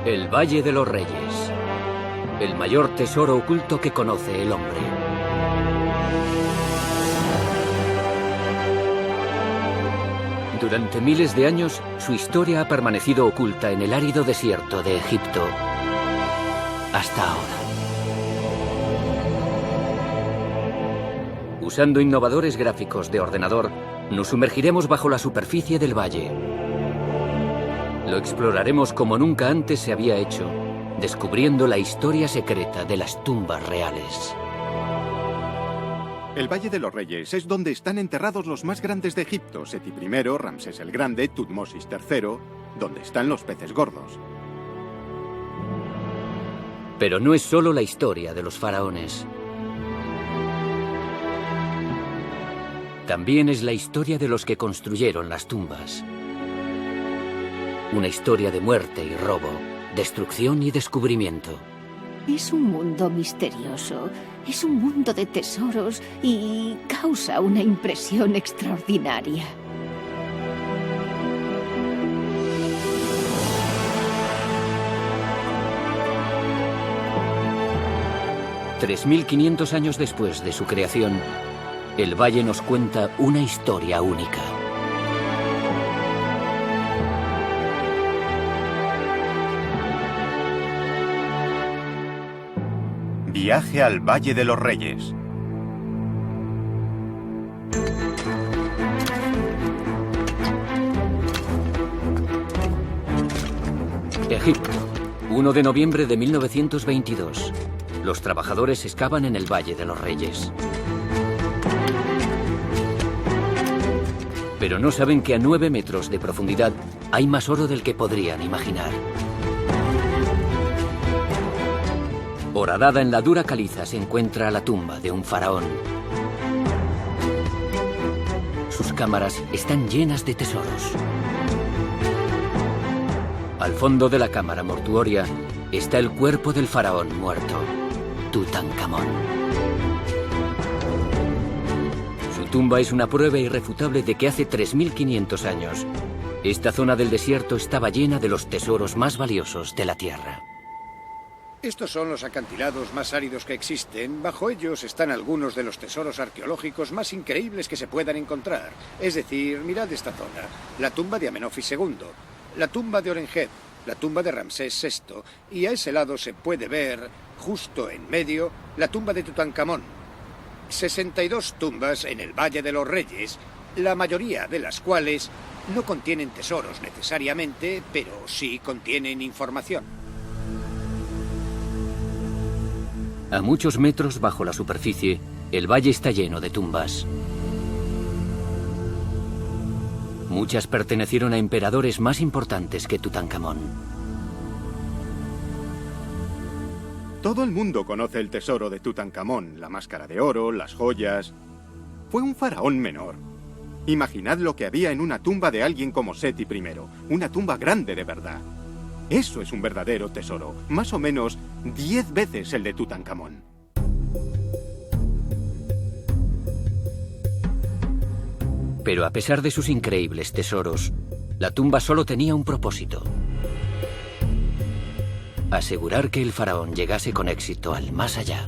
El Valle de los Reyes. El mayor tesoro oculto que conoce el hombre. Durante miles de años, su historia ha permanecido oculta en el árido desierto de Egipto. Hasta ahora. Usando innovadores gráficos de ordenador, nos sumergiremos bajo la superficie del valle. Lo exploraremos como nunca antes se había hecho, descubriendo la historia secreta de las tumbas reales. El Valle de los Reyes es donde están enterrados los más grandes de Egipto, Seti I, Ramsés el Grande, Tutmosis III, donde están los peces gordos. Pero no es solo la historia de los faraones. También es la historia de los que construyeron las tumbas. Una historia de muerte y robo, destrucción y descubrimiento. Es un mundo misterioso, es un mundo de tesoros y causa una impresión extraordinaria. $3.500 años después de su creación, el valle nos cuenta una historia única. Viaje al Valle de los Reyes. Egipto, 1 de noviembre de 1922. Los trabajadores excavan en el Valle de los Reyes. Pero no saben que a 9 metros de profundidad hay más oro del que podrían imaginar. Horadada en la dura caliza se encuentra la tumba de un faraón. Sus cámaras están llenas de tesoros. Al fondo de la cámara mortuoria está el cuerpo del faraón muerto, Tutankamón. Su tumba es una prueba irrefutable de que hace 3.500 años, esta zona del desierto estaba llena de los tesoros más valiosos de la Tierra. Estos son los acantilados más áridos que existen. Bajo ellos están algunos de los tesoros arqueológicos más increíbles que se puedan encontrar. Es decir, mirad esta zona. La tumba de Amenofis II, la tumba de Horemheb, la tumba de Ramsés VI, y a ese lado se puede ver, justo en medio, la tumba de Tutankamón. 62 tumbas en el Valle de los Reyes, la mayoría de las cuales no contienen tesoros necesariamente, pero sí contienen información. A muchos metros bajo la superficie, el valle está lleno de tumbas. Muchas pertenecieron a emperadores más importantes que Tutankamón. Todo el mundo conoce el tesoro de Tutankamón, la máscara de oro, las joyas. Fue un faraón menor. Imaginad lo que había en una tumba de alguien como Seti I, una tumba grande de verdad. Eso es un verdadero tesoro, más o menos 10 veces el de Tutankamón. Pero a pesar de sus increíbles tesoros, la tumba solo tenía un propósito: asegurar que el faraón llegase con éxito al más allá.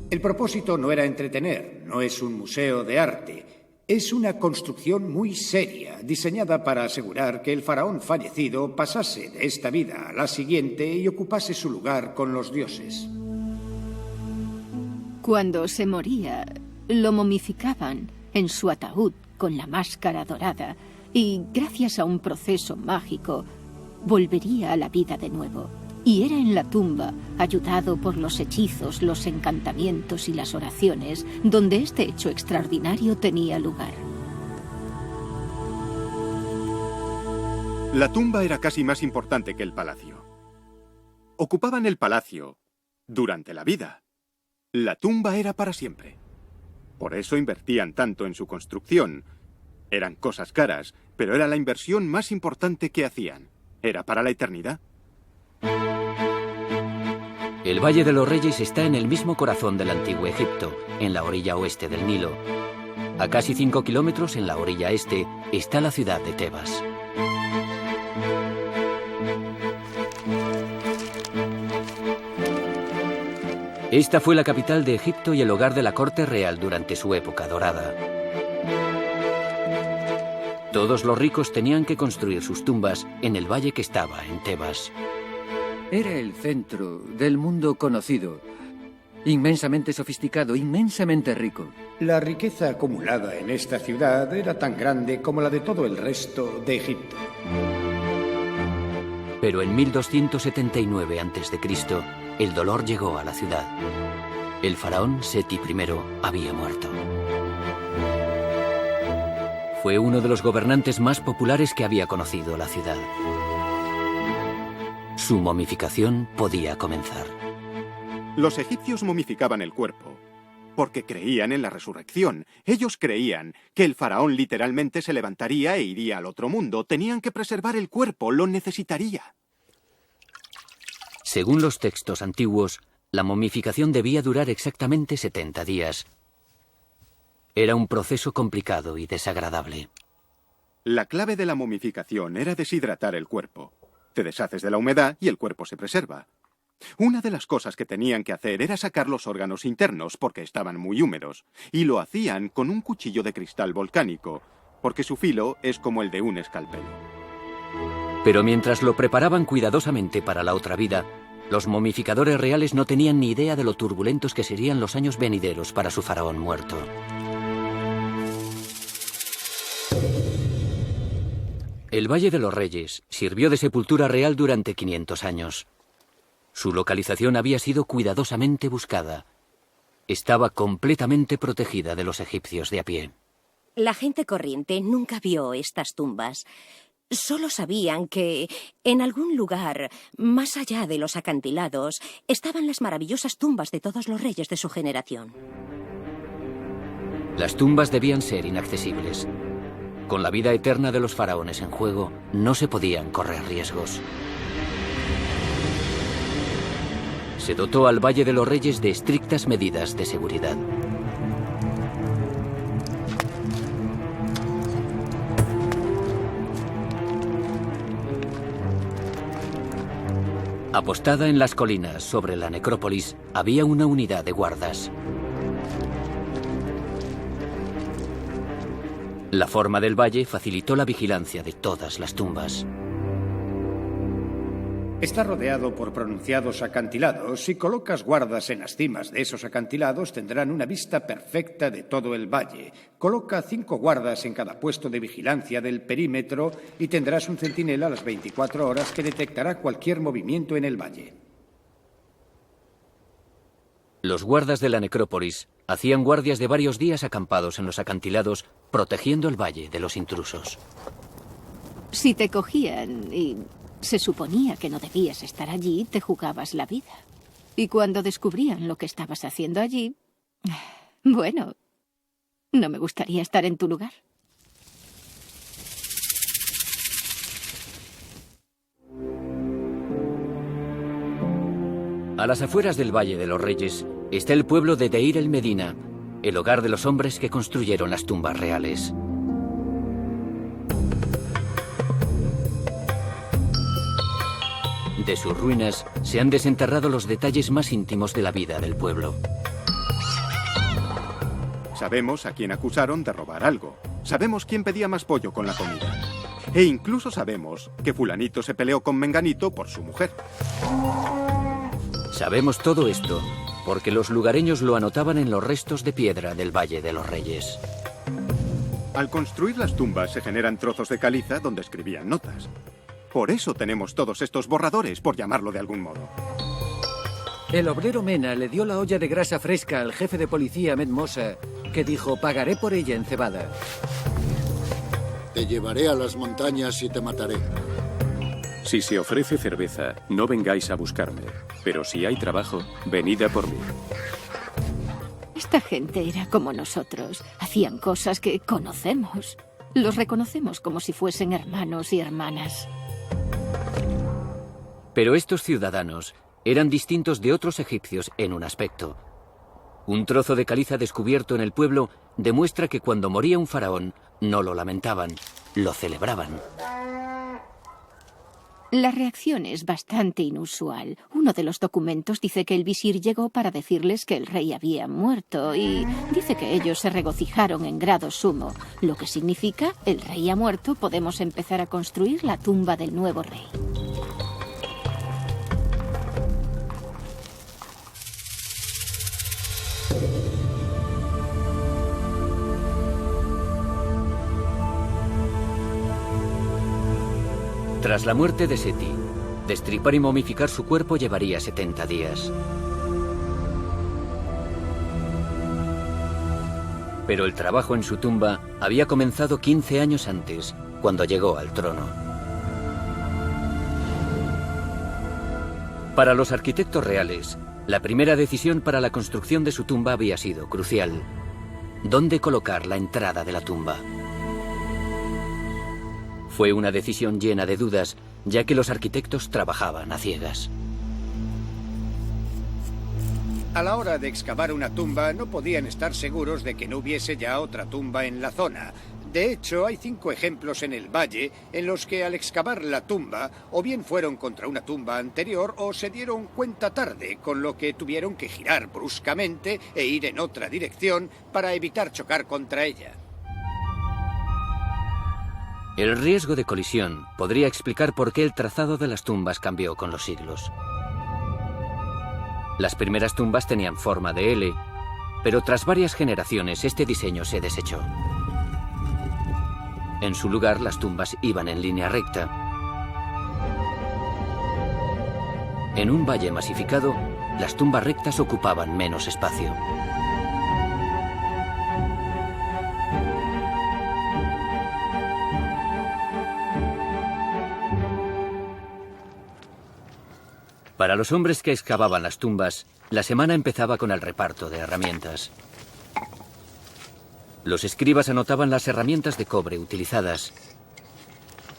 El propósito no era entretener, no es un museo de arte. Es una construcción muy seria, diseñada para asegurar que el faraón fallecido pasase de esta vida a la siguiente y ocupase su lugar con los dioses. Cuando se moría, lo momificaban en su ataúd con la máscara dorada y, gracias a un proceso mágico, volvería a la vida de nuevo. Y era en la tumba, ayudado por los hechizos, los encantamientos y las oraciones, donde este hecho extraordinario tenía lugar. La tumba era casi más importante que el palacio. Ocupaban el palacio durante la vida. La tumba era para siempre. Por eso invertían tanto en su construcción. Eran cosas caras, pero era la inversión más importante que hacían. Era para la eternidad. El Valle de los Reyes está en el mismo corazón del antiguo Egipto, en la orilla oeste del Nilo. A casi 5 kilómetros en la orilla este está la ciudad de Tebas. Esta fue la capital de Egipto y el hogar de la corte real durante su época dorada. Todos los ricos tenían que construir sus tumbas en el valle que estaba en Tebas. Era el centro del mundo conocido. Inmensamente sofisticado, inmensamente rico. La riqueza acumulada en esta ciudad era tan grande como la de todo el resto de Egipto. Pero en 1279 a.C., el dolor llegó a la ciudad. El faraón Seti I había muerto. Fue uno de los gobernantes más populares que había conocido la ciudad. Su momificación podía comenzar. Los egipcios momificaban el cuerpo porque creían en la resurrección. Ellos creían que el faraón literalmente se levantaría e iría al otro mundo. Tenían que preservar el cuerpo, lo necesitaría. Según los textos antiguos, la momificación debía durar exactamente 70 días. Era un proceso complicado y desagradable. La clave de la momificación era deshidratar el cuerpo. Te deshaces de la humedad y el cuerpo se preserva. Una de las cosas que tenían que hacer era sacar los órganos internos porque estaban muy húmedos, y lo hacían con un cuchillo de cristal volcánico, porque su filo es como el de un escalpelo. Pero mientras lo preparaban cuidadosamente para la otra vida, los momificadores reales no tenían ni idea de lo turbulentos que serían los años venideros para su faraón muerto. El Valle de los Reyes sirvió de sepultura real durante 500 años. Su localización había sido cuidadosamente buscada. Estaba completamente protegida de los egipcios de a pie. La gente corriente nunca vio estas tumbas. Solo sabían que en algún lugar, más allá de los acantilados, estaban las maravillosas tumbas de todos los reyes de su generación. Las tumbas debían ser inaccesibles. Con la vida eterna de los faraones en juego, no se podían correr riesgos. Se dotó al Valle de los Reyes de estrictas medidas de seguridad. Apostada en las colinas sobre la necrópolis, había una unidad de guardas. La forma del valle facilitó la vigilancia de todas las tumbas. Está rodeado por pronunciados acantilados. Si colocas guardas en las cimas de esos acantilados, tendrán una vista perfecta de todo el valle. Coloca 5 guardas en cada puesto de vigilancia del perímetro y tendrás un centinela a las 24 horas que detectará cualquier movimiento en el valle. Los guardas de la necrópolis hacían guardias de varios días acampados en los acantilados, protegiendo el valle de los intrusos. Si te cogían y se suponía que no debías estar allí, te jugabas la vida. Y cuando descubrían lo que estabas haciendo allí, bueno, no me gustaría estar en tu lugar. A las afueras del Valle de los Reyes está el pueblo de Deir el Medina, el hogar de los hombres que construyeron las tumbas reales. De sus ruinas se han desenterrado los detalles más íntimos de la vida del pueblo. Sabemos a quién acusaron de robar algo. Sabemos quién pedía más pollo con la comida. E incluso sabemos que fulanito se peleó con menganito por su mujer. Sabemos todo esto porque los lugareños lo anotaban en los restos de piedra del Valle de los Reyes. Al construir las tumbas se generan trozos de caliza donde escribían notas. Por eso tenemos todos estos borradores, por llamarlo de algún modo. El obrero Mena le dio la olla de grasa fresca al jefe de policía Ahmed Mosa, que dijo: pagaré por ella en cebada. Te llevaré a las montañas y te mataré. Si se ofrece cerveza, no vengáis a buscarme. Pero si hay trabajo, venid a por mí. Esta gente era como nosotros. Hacían cosas que conocemos. Los reconocemos como si fuesen hermanos y hermanas. Pero estos ciudadanos eran distintos de otros egipcios en un aspecto. Un trozo de caliza descubierto en el pueblo demuestra que cuando moría un faraón no lo lamentaban, lo celebraban. La reacción es bastante inusual. Uno de los documentos dice que el visir llegó para decirles que el rey había muerto y dice que ellos se regocijaron en grado sumo, lo que significa, el rey ha muerto, podemos empezar a construir la tumba del nuevo rey. Tras la muerte de Seti, destripar y momificar su cuerpo llevaría 70 días. Pero el trabajo en su tumba había comenzado 15 años antes, cuando llegó al trono. Para los arquitectos reales, la primera decisión para la construcción de su tumba había sido crucial. ¿Dónde colocar la entrada de la tumba? Fue una decisión llena de dudas, ya que los arquitectos trabajaban a ciegas. A la hora de excavar una tumba, no podían estar seguros de que no hubiese ya otra tumba en la zona. De hecho, hay 5 ejemplos en el valle en los que al excavar la tumba, o bien fueron contra una tumba anterior o se dieron cuenta tarde, con lo que tuvieron que girar bruscamente e ir en otra dirección para evitar chocar contra ella. El riesgo de colisión podría explicar por qué el trazado de las tumbas cambió con los siglos. Las primeras tumbas tenían forma de L, pero tras varias generaciones este diseño se desechó. En su lugar, las tumbas iban en línea recta. En un valle masificado, las tumbas rectas ocupaban menos espacio. Para los hombres que excavaban las tumbas, la semana empezaba con el reparto de herramientas. Los escribas anotaban las herramientas de cobre utilizadas.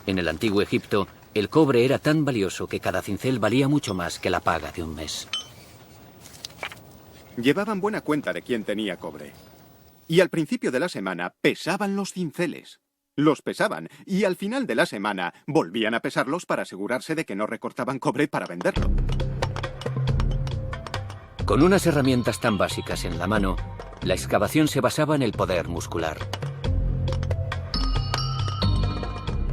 En el antiguo Egipto, el cobre era tan valioso que cada cincel valía mucho más que la paga de un mes. Llevaban buena cuenta de quién tenía cobre. Y al principio de la semana pesaban los cinceles. Los pesaban y al final de la semana volvían a pesarlos para asegurarse de que no recortaban cobre para venderlo. Con unas herramientas tan básicas en la mano, la excavación se basaba en el poder muscular.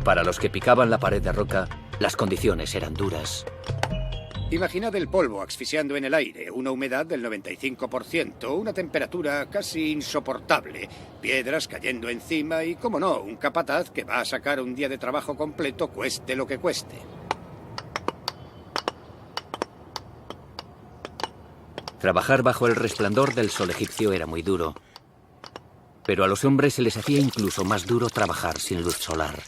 Para los que picaban la pared de roca, las condiciones eran duras. Imaginad el polvo asfixiando en el aire, una humedad del 95%, una temperatura casi insoportable, piedras cayendo encima y, cómo no, un capataz que va a sacar un día de trabajo completo cueste lo que cueste. Trabajar bajo el resplandor del sol egipcio era muy duro, pero a los hombres se les hacía incluso más duro trabajar sin luz solar.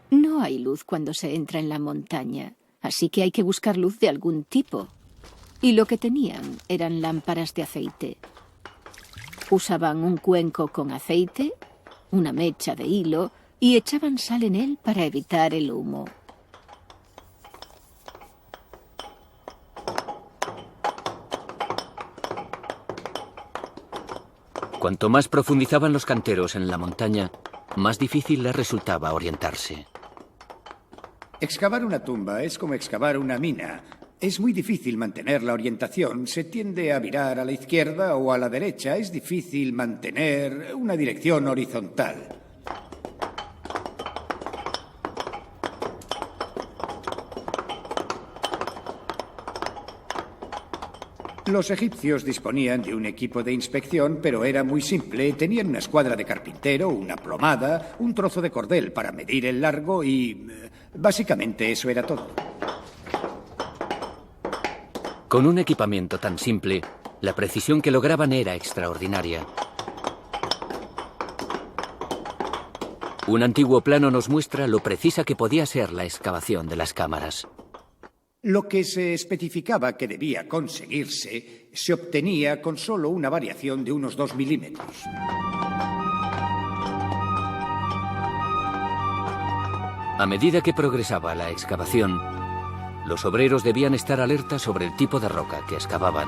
No hay luz cuando se entra en la montaña, así que hay que buscar luz de algún tipo. Y lo que tenían eran lámparas de aceite. Usaban un cuenco con aceite, una mecha de hilo y echaban sal en él para evitar el humo. Cuanto más profundizaban los canteros en la montaña, más difícil les resultaba orientarse. Excavar una tumba es como excavar una mina. Es muy difícil mantener la orientación, se tiende a virar a la izquierda o a la derecha, es difícil mantener una dirección horizontal. Los egipcios disponían de un equipo de inspección, pero era muy simple. Tenían una escuadra de carpintero, una plomada, un trozo de cordel para medir el largo y básicamente eso era todo. Con un equipamiento tan simple, la precisión que lograban era extraordinaria. Un antiguo plano nos muestra lo precisa que podía ser la excavación de las cámaras. Lo que se especificaba que debía conseguirse se obtenía con solo una variación de unos 2 milímetros. A medida que progresaba la excavación, Los obreros debían estar alerta sobre el tipo de roca que excavaban.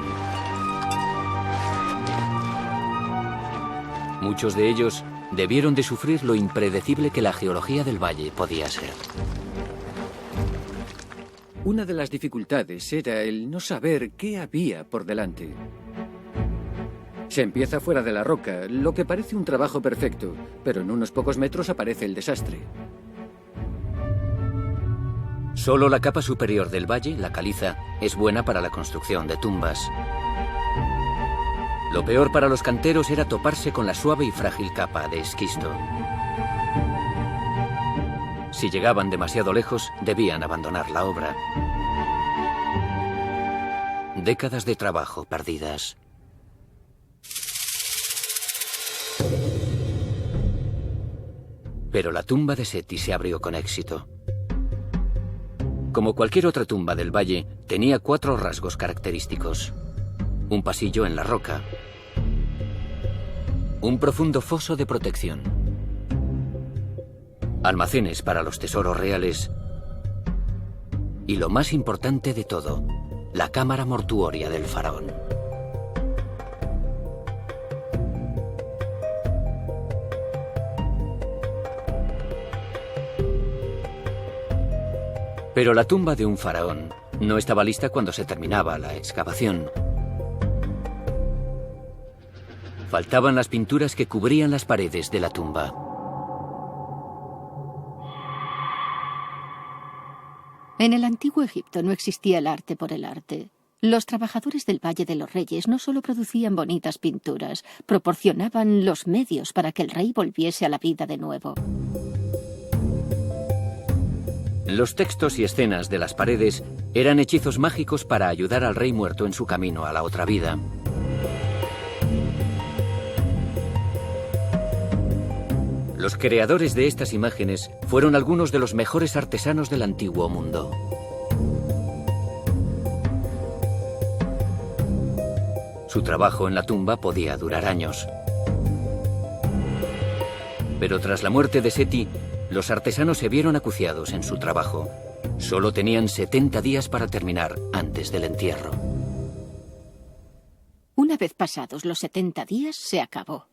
Muchos de ellos debieron de sufrir lo impredecible que la geología del valle podía ser. Una de las dificultades era el no saber qué había por delante. Se empieza fuera de la roca, lo que parece un trabajo perfecto, pero en unos pocos metros aparece el desastre. Solo la capa superior del valle, la caliza, es buena para la construcción de tumbas. Lo peor para los canteros era toparse con la suave y frágil capa de esquisto. Si llegaban demasiado lejos, debían abandonar la obra. Décadas de trabajo perdidas. Pero la tumba de Seti se abrió con éxito. Como cualquier otra tumba del valle, tenía 4 rasgos característicos. Un pasillo en la roca. Un profundo foso de protección. Almacenes para los tesoros reales. Y lo más importante de todo, la cámara mortuoria del faraón. Pero la tumba de un faraón no estaba lista cuando se terminaba la excavación. Faltaban las pinturas que cubrían las paredes de la tumba. En el antiguo Egipto no existía el arte por el arte. Los trabajadores del Valle de los Reyes no solo producían bonitas pinturas, proporcionaban los medios para que el rey volviese a la vida de nuevo. Los textos y escenas de las paredes eran hechizos mágicos para ayudar al rey muerto en su camino a la otra vida. Los creadores de estas imágenes fueron algunos de los mejores artesanos del antiguo mundo. Su trabajo en la tumba podía durar años. Pero tras la muerte de Seti, los artesanos se vieron acuciados en su trabajo. Solo tenían 70 días para terminar antes del entierro. Una vez pasados los 70 días, se acabó.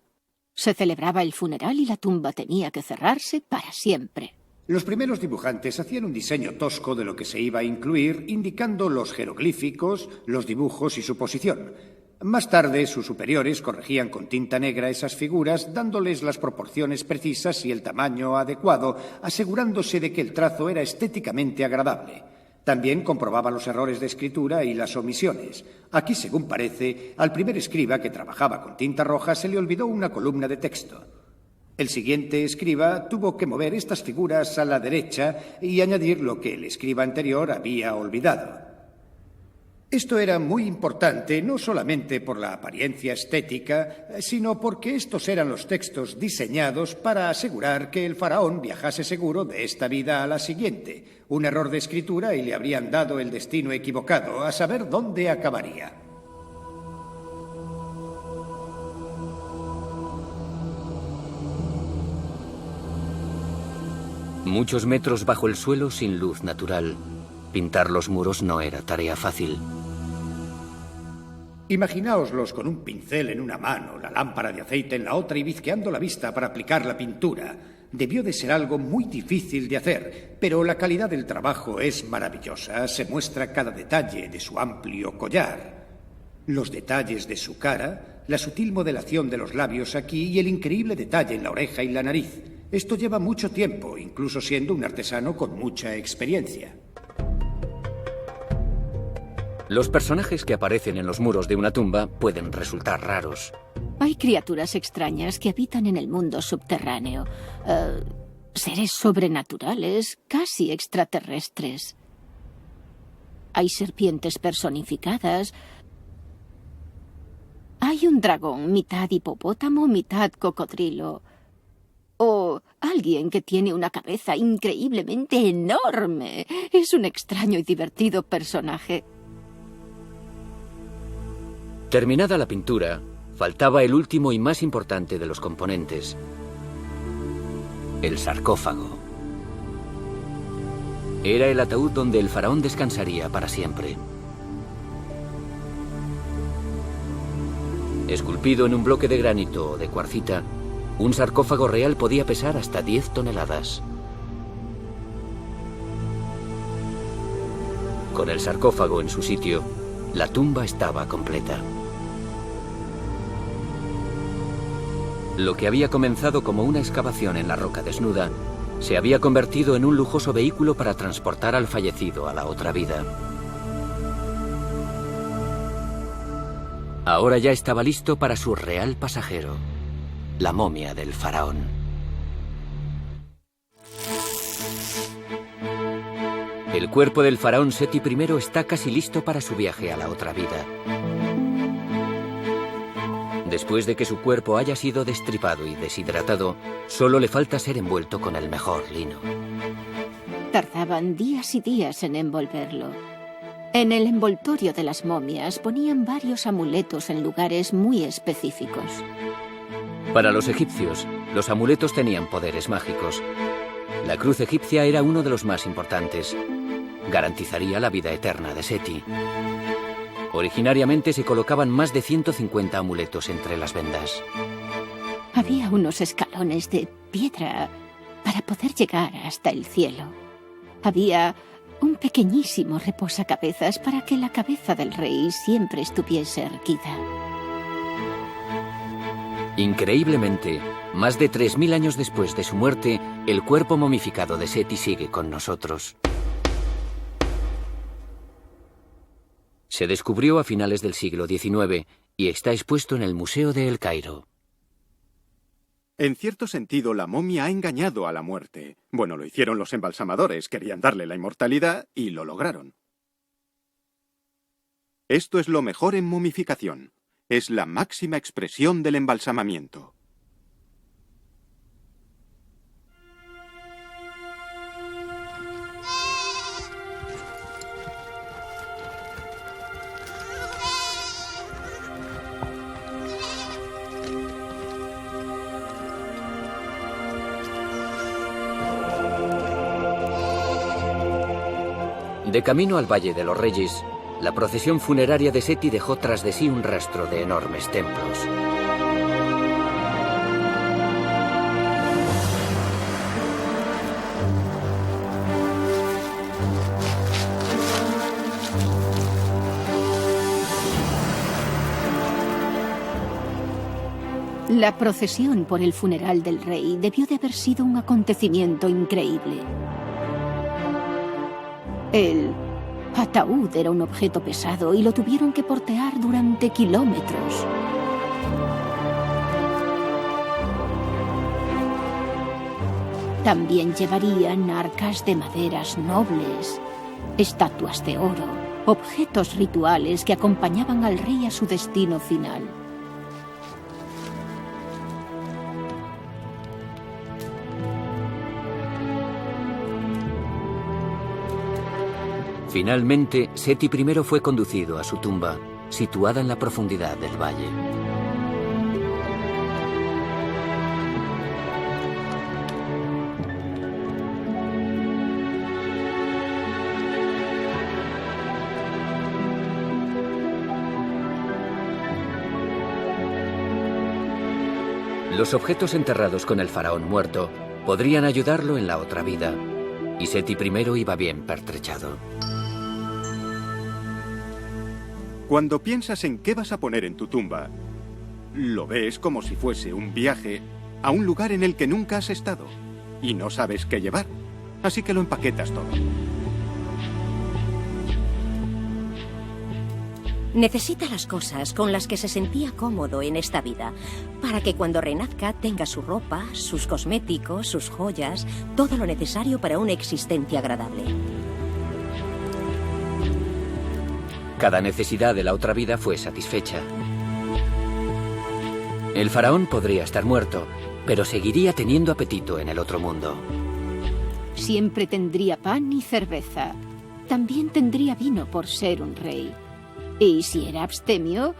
Se celebraba el funeral y la tumba tenía que cerrarse para siempre. Los primeros dibujantes hacían un diseño tosco de lo que se iba a incluir, indicando los jeroglíficos, los dibujos y su posición. Más tarde, sus superiores corregían con tinta negra esas figuras, dándoles las proporciones precisas y el tamaño adecuado, asegurándose de que el trazo era estéticamente agradable. También comprobaban los errores de escritura y las omisiones. Aquí, según parece, al primer escriba que trabajaba con tinta roja se le olvidó una columna de texto. El siguiente escriba tuvo que mover estas figuras a la derecha y añadir lo que el escriba anterior había olvidado. Esto era muy importante no solamente por la apariencia estética, sino porque estos eran los textos diseñados para asegurar que el faraón viajase seguro de esta vida a la siguiente. Un error de escritura y le habrían dado el destino equivocado, a saber dónde acabaría. Muchos metros bajo el suelo sin luz natural. Pintar los muros no era tarea fácil. Imaginaoslos con un pincel en una mano, la lámpara de aceite en la otra y bizqueando la vista para aplicar la pintura. Debió de ser algo muy difícil de hacer, pero la calidad del trabajo es maravillosa. Se muestra cada detalle de su amplio collar, los detalles de su cara, la sutil modelación de los labios aquí y el increíble detalle en la oreja y la nariz. Esto lleva mucho tiempo, incluso siendo un artesano con mucha experiencia. Los personajes que aparecen en los muros de una tumba pueden resultar raros. Hay criaturas extrañas que habitan en el mundo subterráneo. Seres sobrenaturales, casi extraterrestres. Hay serpientes personificadas. Hay un dragón, mitad hipopótamo, mitad cocodrilo. O alguien que tiene una cabeza increíblemente enorme. Es un extraño y divertido personaje. Terminada la pintura, faltaba el último y más importante de los componentes: el sarcófago. Era el ataúd donde el faraón descansaría para siempre. Esculpido en un bloque de granito o de cuarcita, un sarcófago real podía pesar hasta 10 toneladas. Con el sarcófago en su sitio, la tumba estaba completa. Lo que había comenzado como una excavación en la roca desnuda, se había convertido en un lujoso vehículo para transportar al fallecido a la otra vida. Ahora ya estaba listo para su real pasajero, la momia del faraón. El cuerpo del faraón Seti I está casi listo para su viaje a la otra vida. Después de que su cuerpo haya sido destripado y deshidratado, solo le falta ser envuelto con el mejor lino. Tardaban días y días en envolverlo. En el envoltorio de las momias ponían varios amuletos en lugares muy específicos. Para los egipcios, los amuletos tenían poderes mágicos. La cruz egipcia era uno de los más importantes. Garantizaría la vida eterna de Seti. Originariamente se colocaban más de 150 amuletos entre las vendas. Había unos escalones de piedra para poder llegar hasta el cielo. Había un pequeñísimo reposacabezas para que la cabeza del rey siempre estuviese erguida. Increíblemente, más de 3000 años después de su muerte, el cuerpo momificado de Seti sigue con nosotros. Se descubrió a finales del siglo XIX y está expuesto en el Museo de El Cairo. En cierto sentido, la momia ha engañado a la muerte. Bueno, lo hicieron los embalsamadores, querían darle la inmortalidad y lo lograron. Esto es lo mejor en momificación. Es la máxima expresión del embalsamamiento. De camino al Valle de los Reyes, la procesión funeraria de Seti dejó tras de sí un rastro de enormes templos. La procesión por el funeral del rey debió de haber sido un acontecimiento increíble. El ataúd era un objeto pesado y lo tuvieron que portear durante kilómetros. También llevarían arcas de maderas nobles, estatuas de oro, objetos rituales que acompañaban al rey a su destino final. Finalmente, Seti I fue conducido a su tumba, situada en la profundidad del valle. Los objetos enterrados con el faraón muerto podrían ayudarlo en la otra vida, y Seti I iba bien pertrechado. Cuando piensas en qué vas a poner en tu tumba, lo ves como si fuese un viaje a un lugar en el que nunca has estado y no sabes qué llevar, así que lo empaquetas todo. Necesita las cosas con las que se sentía cómodo en esta vida, para que cuando renazca tenga su ropa, sus cosméticos, sus joyas, todo lo necesario para una existencia agradable. Cada necesidad de la otra vida fue satisfecha. El faraón podría estar muerto, pero seguiría teniendo apetito en el otro mundo. Siempre tendría pan y cerveza. También tendría vino por ser un rey. Y si era abstemio,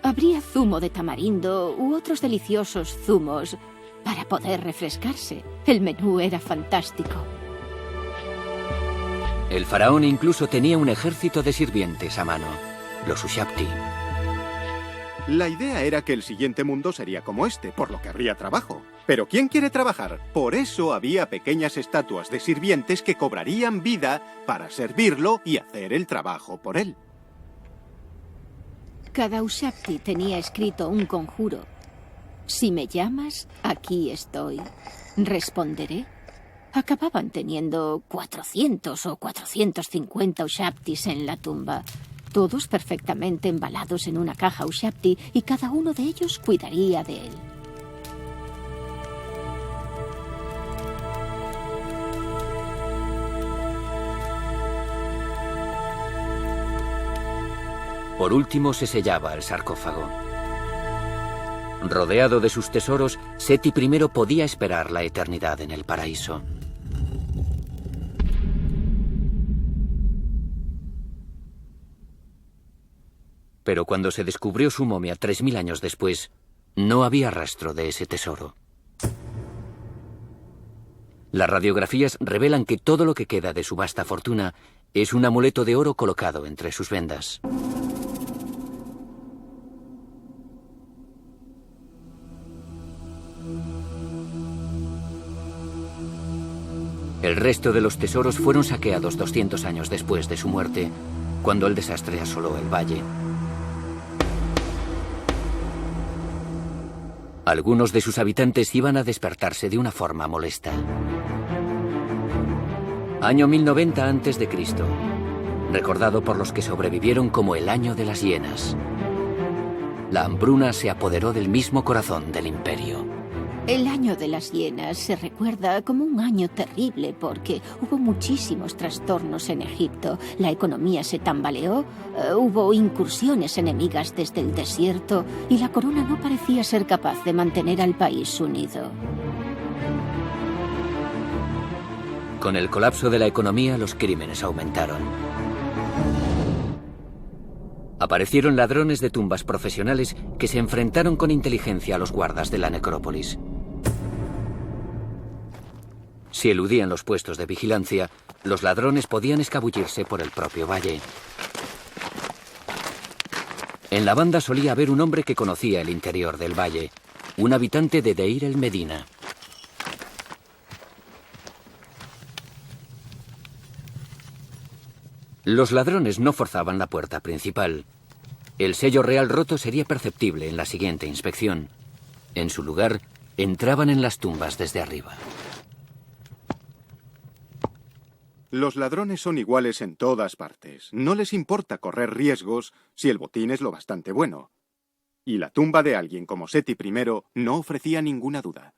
habría zumo de tamarindo u otros deliciosos zumos para poder refrescarse. El menú era fantástico. El faraón incluso tenía un ejército de sirvientes a mano, los Ushapti. La idea era que el siguiente mundo sería como este, por lo que habría trabajo. Pero ¿quién quiere trabajar? Por eso había pequeñas estatuas de sirvientes que cobrarían vida para servirlo y hacer el trabajo por él. Cada Ushapti tenía escrito un conjuro. Si me llamas, aquí estoy. Responderé. Acababan teniendo 400 o 450 Ushaptis en la tumba. Todos perfectamente embalados en una caja Ushapti y cada uno de ellos cuidaría de él. Por último se sellaba el sarcófago. Rodeado de sus tesoros, Seti I podía esperar la eternidad en el paraíso. Pero cuando se descubrió su momia 3000 años después, no había rastro de ese tesoro. Las radiografías revelan que todo lo que queda de su vasta fortuna es un amuleto de oro colocado entre sus vendas. El resto de los tesoros fueron saqueados 200 años después de su muerte, cuando el desastre asoló el valle. Algunos de sus habitantes iban a despertarse de una forma molesta. Año 1090 a.C., recordado por los que sobrevivieron como el año de las hienas. La hambruna se apoderó del mismo corazón del imperio. El año de las hienas se recuerda como un año terrible porque hubo muchísimos trastornos en Egipto. La economía se tambaleó, hubo incursiones enemigas desde el desierto y la corona no parecía ser capaz de mantener al país unido. Con el colapso de la economía, los crímenes aumentaron. Aparecieron ladrones de tumbas profesionales que se enfrentaron con inteligencia a los guardas de la necrópolis. Si eludían los puestos de vigilancia, los ladrones podían escabullirse por el propio valle. En la banda solía haber un hombre que conocía el interior del valle, un habitante de Deir el Medina. Los ladrones no forzaban la puerta principal. El sello real roto sería perceptible en la siguiente inspección. En su lugar, entraban en las tumbas desde arriba. Los ladrones son iguales en todas partes. No les importa correr riesgos si el botín es lo bastante bueno. Y la tumba de alguien como Seti I no ofrecía ninguna duda.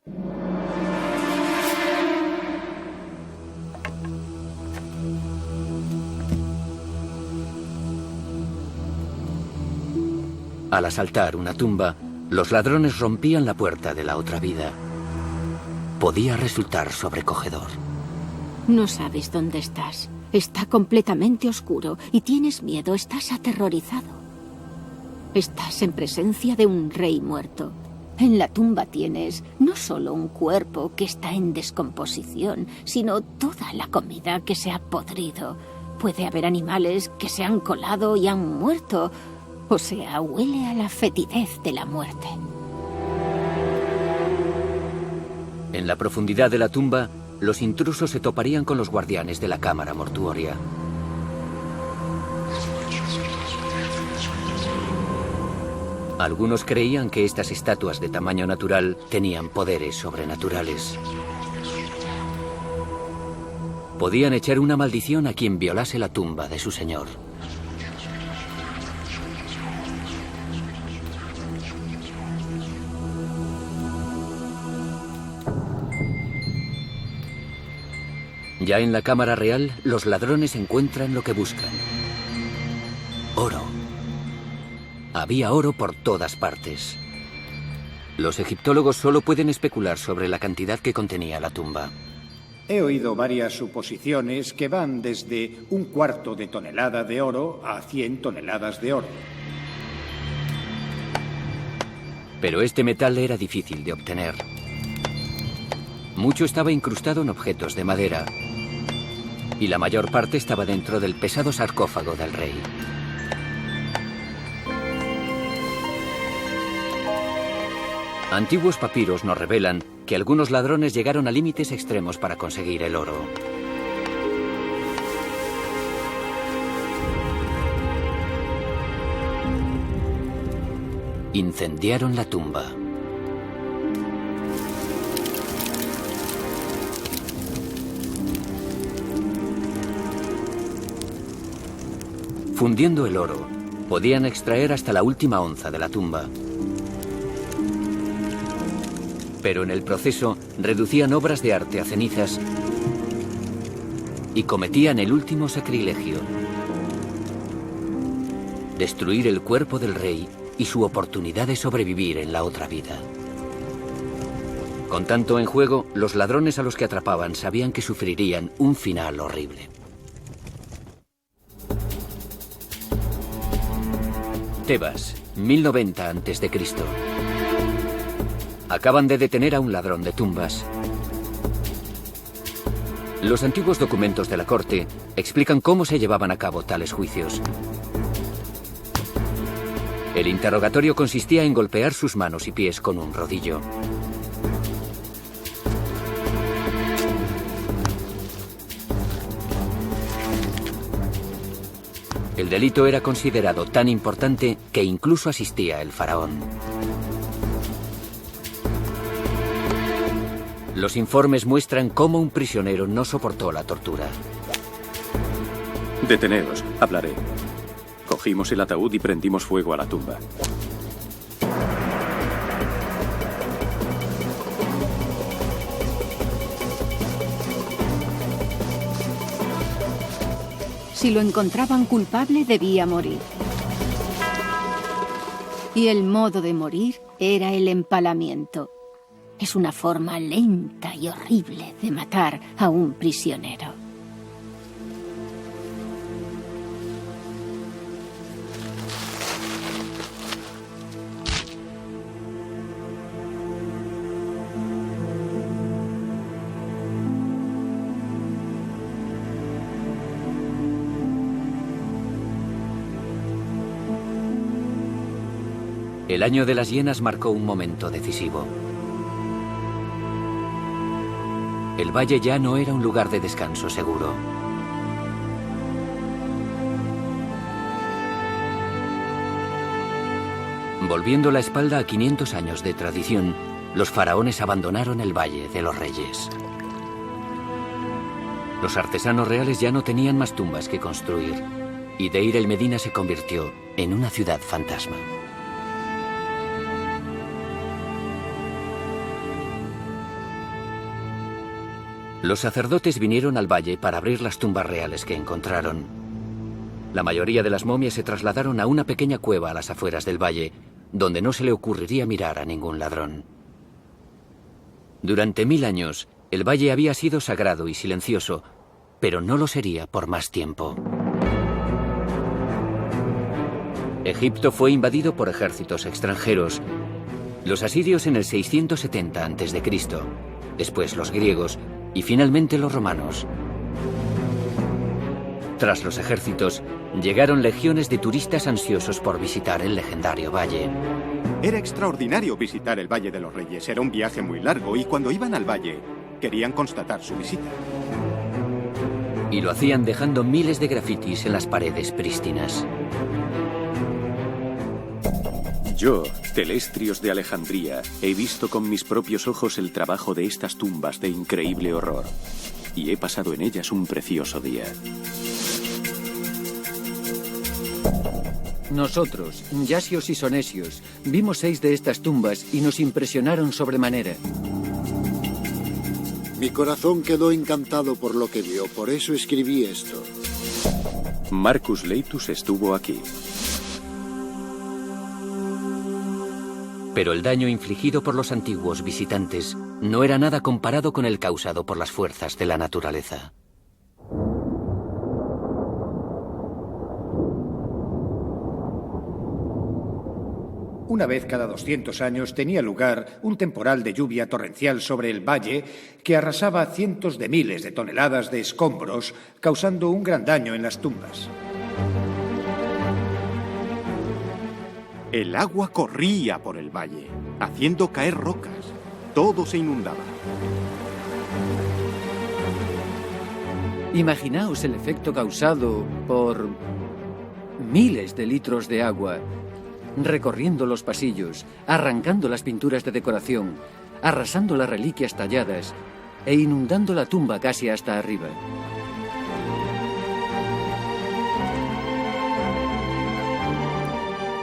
Al asaltar una tumba, los ladrones rompían la puerta de la otra vida. Podía resultar sobrecogedor. No sabes dónde estás. Está completamente oscuro y tienes miedo, estás aterrorizado. Estás en presencia de un rey muerto. En la tumba tienes no solo un cuerpo que está en descomposición, sino toda la comida que se ha podrido. Puede haber animales que se han colado y han muerto. O sea, huele a la fetidez de la muerte. En la profundidad de la tumba, los intrusos se toparían con los guardianes de la cámara mortuoria. Algunos creían que estas estatuas de tamaño natural tenían poderes sobrenaturales. Podían echar una maldición a quien violase la tumba de su señor. Ya en la cámara real, los ladrones encuentran lo que buscan. Oro. Había oro por todas partes. Los egiptólogos solo pueden especular sobre la cantidad que contenía la tumba. He oído varias suposiciones que van desde 1/4 de tonelada de oro a 100 toneladas de oro. Pero este metal era difícil de obtener. Mucho estaba incrustado en objetos de madera. y la mayor parte estaba dentro del pesado sarcófago del rey. Antiguos papiros nos revelan que algunos ladrones llegaron a límites extremos para conseguir el oro. Incendiaron la tumba. Fundiendo el oro, podían extraer hasta la última onza de la tumba. Pero en el proceso reducían obras de arte a cenizas y cometían el último sacrilegio: destruir el cuerpo del rey y su oportunidad de sobrevivir en la otra vida. Con tanto en juego, los ladrones a los que atrapaban sabían que sufrirían un final horrible. Tebas, 1090 a.C. Acaban de detener a un ladrón de tumbas. Los antiguos documentos de la corte explican cómo se llevaban a cabo tales juicios. El interrogatorio consistía en golpear sus manos y pies con un rodillo. El delito era considerado tan importante que incluso asistía el faraón. Los informes muestran cómo un prisionero no soportó la tortura. Deteneos, hablaré. Cogimos el ataúd y prendimos fuego a la tumba. Si lo encontraban culpable, debía morir. Y el modo de morir era el empalamiento. Es una forma lenta y horrible de matar a un prisionero. El año de las hienas marcó un momento decisivo. El valle ya no era un lugar de descanso seguro. Volviendo la espalda a 500 años de tradición, los faraones abandonaron el Valle de los Reyes. Los artesanos reales ya no tenían más tumbas que construir, y Deir el Medina se convirtió en una ciudad fantasma. Los sacerdotes vinieron al valle para abrir las tumbas reales que encontraron. La mayoría de las momias se trasladaron a una pequeña cueva a las afueras del valle, donde no se le ocurriría mirar a ningún ladrón. Durante 1000 años, el valle había sido sagrado y silencioso, pero no lo sería por más tiempo. Egipto fue invadido por ejércitos extranjeros. Los asirios en el 670 a.C., después los griegos, y finalmente los romanos. Tras los ejércitos, llegaron legiones de turistas ansiosos por visitar el legendario valle. Era extraordinario visitar el Valle de los Reyes. Era un viaje muy largo y cuando iban al valle, querían constatar su visita. Y lo hacían dejando miles de grafitis en las paredes prístinas. Yo, Telestrios de Alejandría, he visto con mis propios ojos el trabajo de estas tumbas de increíble horror. Y he pasado en ellas un precioso día. Nosotros, yasios y sonesios, vimos 6 de estas tumbas y nos impresionaron sobremanera. Mi corazón quedó encantado por lo que vio, por eso escribí esto. Marcus Leitus estuvo aquí. Pero el daño infligido por los antiguos visitantes no era nada comparado con el causado por las fuerzas de la naturaleza. Una vez cada 200 años tenía lugar un temporal de lluvia torrencial sobre el valle que arrasaba cientos de miles de toneladas de escombros, causando un gran daño en las tumbas. El agua corría por el valle, haciendo caer rocas. Todo se inundaba. Imaginaos el efecto causado por miles de litros de agua recorriendo los pasillos, arrancando las pinturas de decoración, arrasando las reliquias talladas e inundando la tumba casi hasta arriba.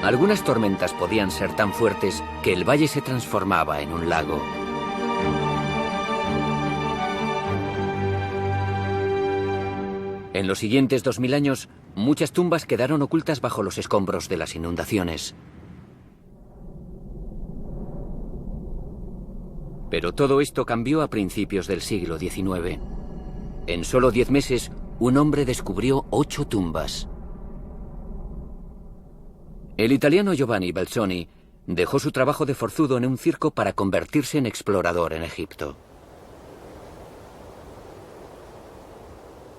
Algunas tormentas podían ser tan fuertes que el valle se transformaba en un lago. En los siguientes 2000 años, muchas tumbas quedaron ocultas bajo los escombros de las inundaciones. Pero todo esto cambió a principios del siglo XIX. En solo 10 meses, un hombre descubrió 8 tumbas. El italiano Giovanni Belzoni dejó su trabajo de forzudo en un circo para convertirse en explorador en Egipto.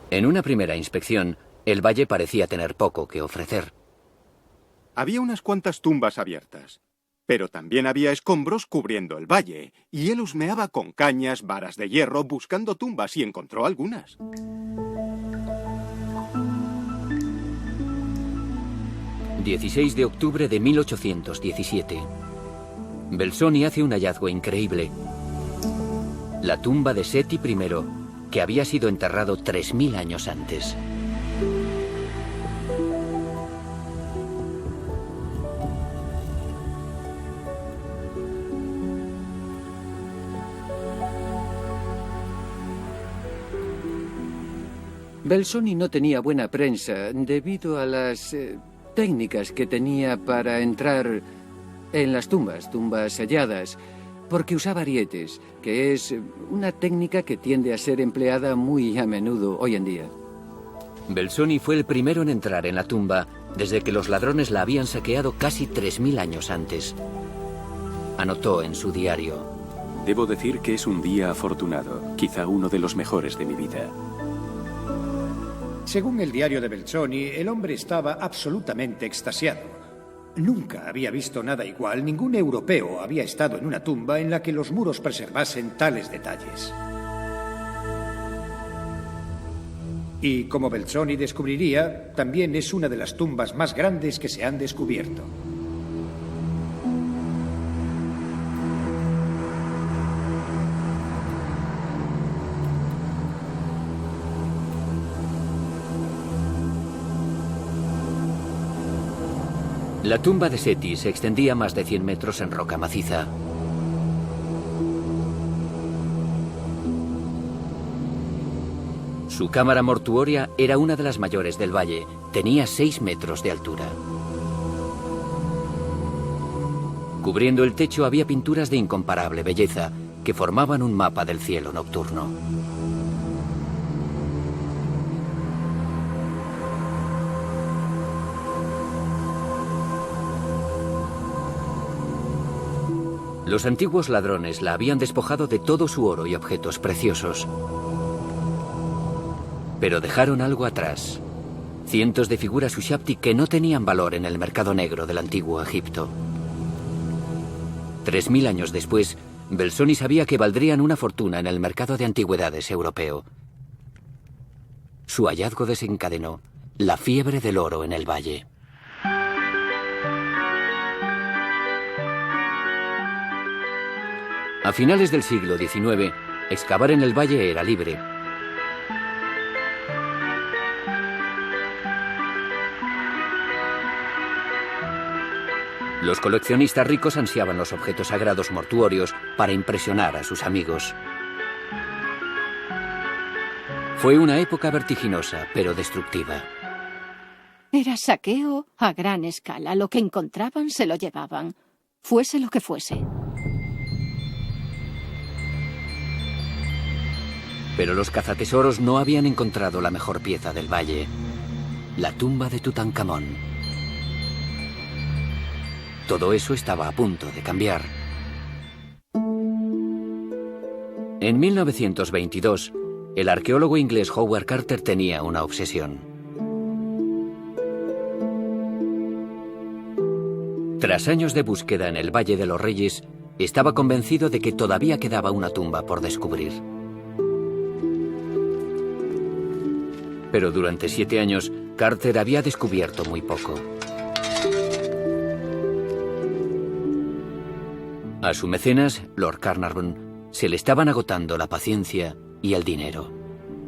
En una primera inspección, el valle parecía tener poco que ofrecer. Había unas cuantas tumbas abiertas, pero también había escombros cubriendo el valle, y él husmeaba con cañas, varas de hierro, buscando tumbas y encontró algunas. ...16 de octubre de 1817. Belzoni hace un hallazgo increíble. La tumba de Seti I, que había sido enterrado 3000 años antes. Belzoni no tenía buena prensa debido a las técnicas que tenía para entrar en las tumbas selladas, porque usaba arietes, que es una técnica que tiende a ser empleada muy a menudo hoy en día. Belzoni fue el primero en entrar en la tumba desde que los ladrones la habían saqueado casi 3000 años antes. Anotó en su diario: Debo decir que es un día afortunado, quizá uno de los mejores de mi vida. Según el diario de Belzoni, el hombre estaba absolutamente extasiado. Nunca había visto nada igual, ningún europeo había estado en una tumba en la que los muros preservasen tales detalles. Y como Belzoni descubriría, también es una de las tumbas más grandes que se han descubierto. La tumba de Seti se extendía más de 100 metros en roca maciza. Su cámara mortuoria era una de las mayores del valle. Tenía 6 metros de altura. Cubriendo el techo había pinturas de incomparable belleza que formaban un mapa del cielo nocturno. Los antiguos ladrones la habían despojado de todo su oro y objetos preciosos. Pero dejaron algo atrás. Cientos de figuras Ushabti que no tenían valor en el mercado negro del antiguo Egipto. 3000 años después, Belzoni sabía que valdrían una fortuna en el mercado de antigüedades europeo. Su hallazgo desencadenó la fiebre del oro en el valle. A finales del siglo XIX, excavar en el valle era libre. Los coleccionistas ricos ansiaban los objetos sagrados mortuorios para impresionar a sus amigos. Fue una época vertiginosa, pero destructiva. Era saqueo a gran escala. Lo que encontraban se lo llevaban, fuese lo que fuese. Pero los cazatesoros no habían encontrado la mejor pieza del valle, la tumba de Tutankamón. Todo eso estaba a punto de cambiar. En 1922, el arqueólogo inglés Howard Carter tenía una obsesión. Tras años de búsqueda en el Valle de los Reyes, estaba convencido de que todavía quedaba una tumba por descubrir. Pero durante 7 años, Carter había descubierto muy poco. A su mecenas, Lord Carnarvon, se le estaban agotando la paciencia y el dinero.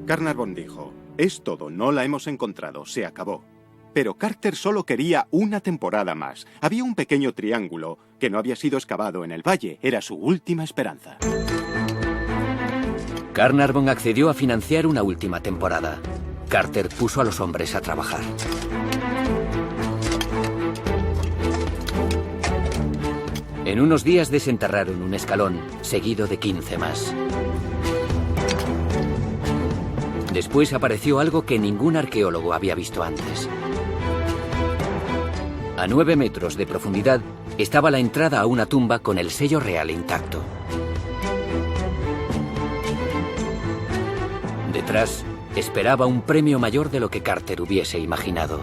Carnarvon dijo, es todo, no la hemos encontrado, se acabó. Pero Carter solo quería una temporada más. Había un pequeño triángulo que no había sido excavado en el valle. Era su última esperanza. Carnarvon accedió a financiar una última temporada. Carter puso a los hombres a trabajar. En unos días desenterraron un escalón, seguido de 15 más. Después apareció algo que ningún arqueólogo había visto antes. A 9 metros de profundidad estaba la entrada a una tumba con el sello real intacto. Detrás esperaba un premio mayor de lo que Carter hubiese imaginado.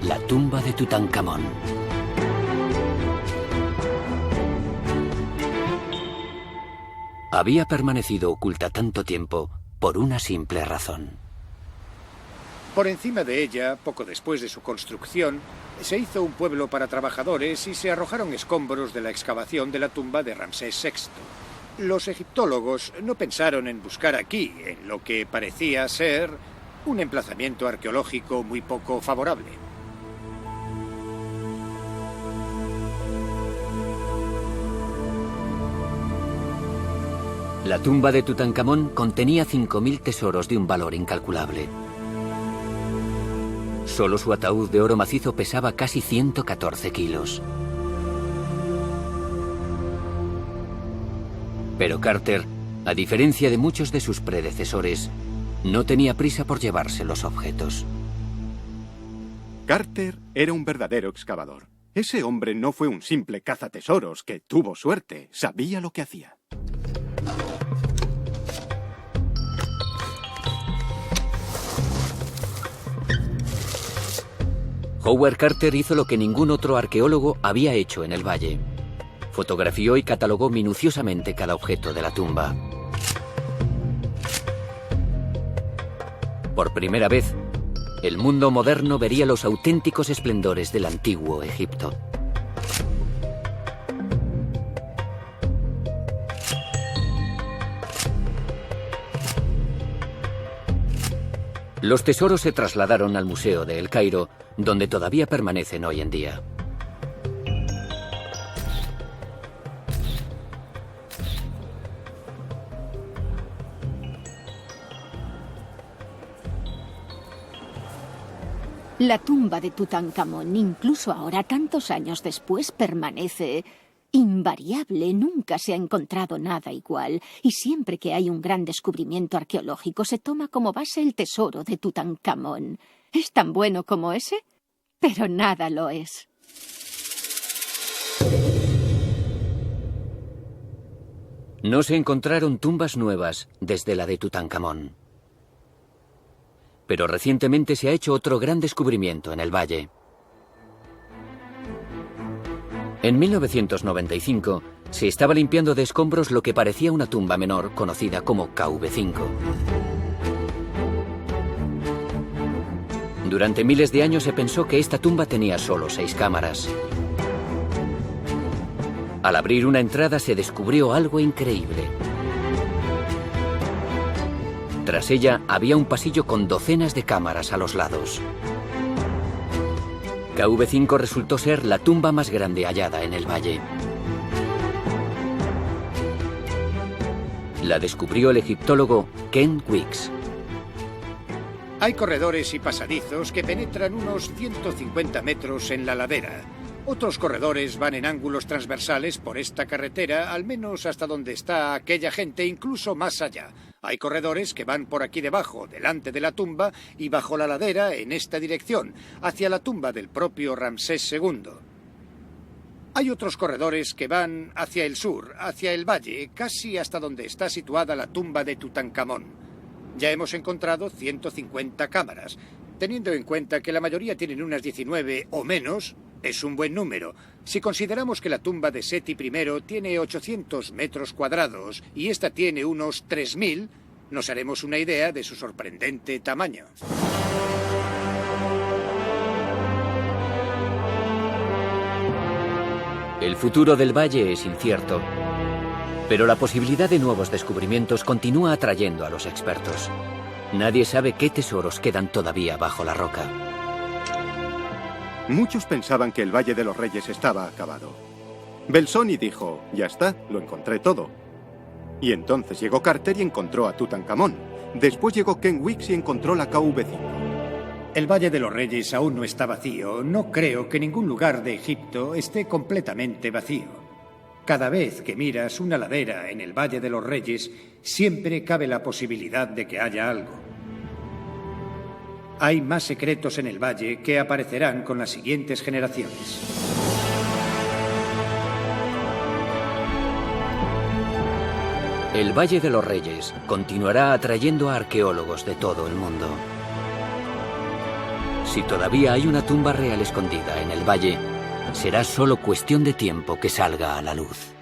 La tumba de Tutankamón. Había permanecido oculta tanto tiempo por una simple razón. Por encima de ella, poco después de su construcción, se hizo un pueblo para trabajadores y se arrojaron escombros de la excavación de la tumba de Ramsés VI. Los egiptólogos no pensaron en buscar aquí, en lo que parecía ser un emplazamiento arqueológico muy poco favorable. La tumba de Tutankamón contenía 5.000 tesoros de un valor incalculable. Solo su ataúd de oro macizo pesaba casi 114 kilos. Pero Carter, a diferencia de muchos de sus predecesores, no tenía prisa por llevarse los objetos. Carter era un verdadero excavador. Ese hombre no fue un simple cazatesoros que tuvo suerte, sabía lo que hacía. Howard Carter hizo lo que ningún otro arqueólogo había hecho en el valle. Fotografió y catalogó minuciosamente cada objeto de la tumba. Por primera vez, el mundo moderno vería los auténticos esplendores del antiguo Egipto. Los tesoros se trasladaron al Museo de El Cairo, donde todavía permanecen hoy en día. La tumba de Tutankamón, incluso ahora, tantos años después, permanece invariable. Nunca se ha encontrado nada igual. Y siempre que hay un gran descubrimiento arqueológico, se toma como base el tesoro de Tutankamón. ¿Es tan bueno como ese? Pero nada lo es. No se encontraron tumbas nuevas desde la de Tutankamón. Pero recientemente se ha hecho otro gran descubrimiento en el valle. En 1995 se estaba limpiando de escombros lo que parecía una tumba menor conocida como KV5. Durante miles de años se pensó que esta tumba tenía solo 6 cámaras. Al abrir una entrada se descubrió algo increíble. Tras ella había un pasillo con docenas de cámaras a los lados. KV5 resultó ser la tumba más grande hallada en el valle. La descubrió el egiptólogo Ken Weeks. Hay corredores y pasadizos que penetran unos 150 metros en la ladera. Otros corredores van en ángulos transversales por esta carretera, al menos hasta donde está aquella gente, incluso más allá. Hay corredores que van por aquí debajo, delante de la tumba, y bajo la ladera en esta dirección, hacia la tumba del propio Ramsés II. Hay otros corredores que van hacia el sur, hacia el valle, casi hasta donde está situada la tumba de Tutankamón. Ya hemos encontrado 150 cámaras. Teniendo en cuenta que la mayoría tienen unas 19 o menos, es un buen número. Si consideramos que la tumba de Seti I tiene 800 metros cuadrados y esta tiene unos 3000, nos haremos una idea de su sorprendente tamaño. El futuro del valle es incierto, pero la posibilidad de nuevos descubrimientos continúa atrayendo a los expertos. Nadie sabe qué tesoros quedan todavía bajo la roca. Muchos pensaban que el Valle de los Reyes estaba acabado. Belzoni dijo, ya está, lo encontré todo. Y entonces llegó Carter y encontró a Tutankamón. Después llegó Ken Weeks y encontró la KV-5. El Valle de los Reyes aún no está vacío. No creo que ningún lugar de Egipto esté completamente vacío. Cada vez que miras una ladera en el Valle de los Reyes, siempre cabe la posibilidad de que haya algo. Hay más secretos en el valle que aparecerán con las siguientes generaciones. El Valle de los Reyes continuará atrayendo a arqueólogos de todo el mundo. Si todavía hay una tumba real escondida en el valle, será solo cuestión de tiempo que salga a la luz.